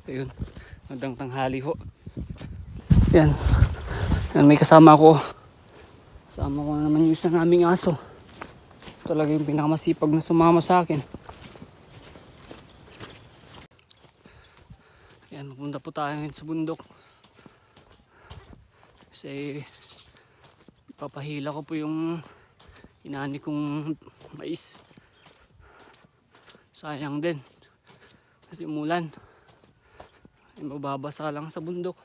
Ayun, magandang tanghali ho. Yan, yan may kasama ko. Kasama ko naman yung isa naming aso. Talaga yung pinakamasipag na sumama sa akin. Yan, pupunta po tayo ngayon sa bundok. Kasi papahila ko po yung inani kong mais. Sayang din kasi umulan. Ay, mababasa lang sa bundok.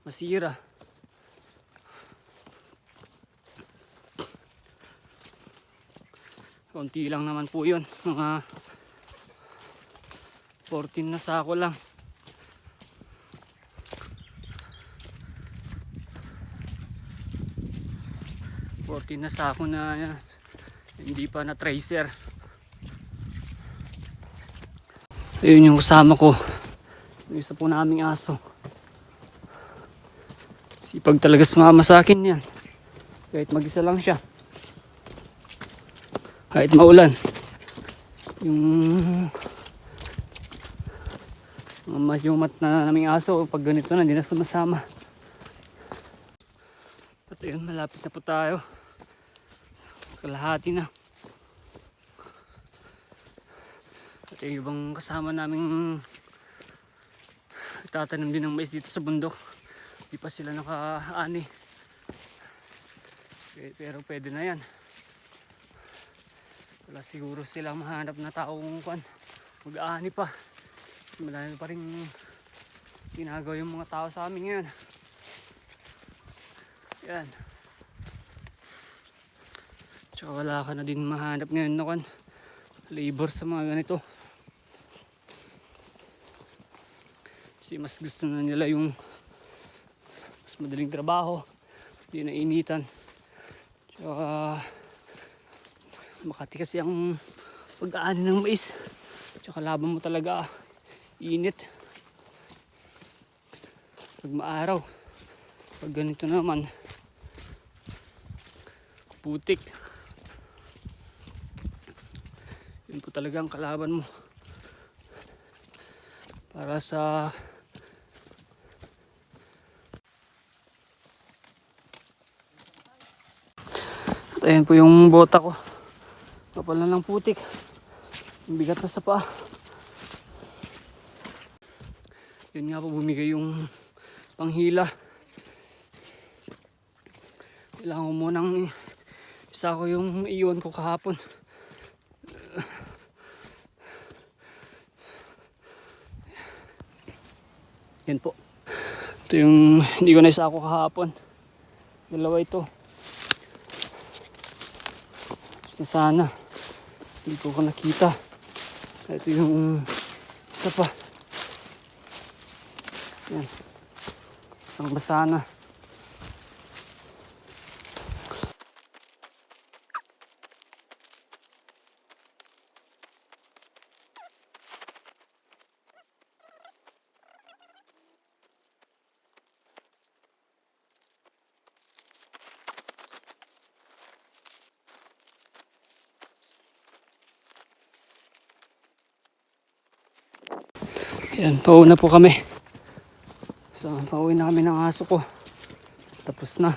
Masira. Konti lang naman po yun. Mga 14 na sako lang. Na sako na hindi pa na tracer. Ayun yung kasama ko. Yung isa po naming aso. Sipag talaga sumama sa akin yan. Kahit mag-isa lang siya. Kahit maulan. Yung mat na naming aso pag ganito na hindi na sumasama. At ayun, malapit na po tayo. Kalahati na. At yung ibang kasama naming tatanim din ng mais dito sa bundok. Di pa sila nakaani. Pero pwede na yan. Wala siguro silang mahanap na taong mag-aani pa. Kasi marami pa rin ginagawa yung mga tao sa amin ngayon. Yan. Tsaka wala ka na din mahanap ngayon na labor sa mga ganito. Kasi mas gusto na nila yung mas madaling trabaho, hindi na initan. Tsaka makati kasi ang pag-aani ng mais. Tsaka laban mo talaga init. Pag maaraw. Pag ganito naman putik. Yun po talaga ang kalaban mo para sa ayan po yung bota ko. Kapal na ng putik. Bigat na sa paa. Yun nga po, bumigay yung panghila. Kailangan ko munang isa ko yung iwan ko kahapon. Yan po. Ito yung hindi ko na isa ko kahapon. Dalawa ito. Sana hindi ko nakita. Ito yung isa pa. Yan. Isang basana. Yan, pauwi na po kami. So, pauwi na kami ng aso ko. Tapos na.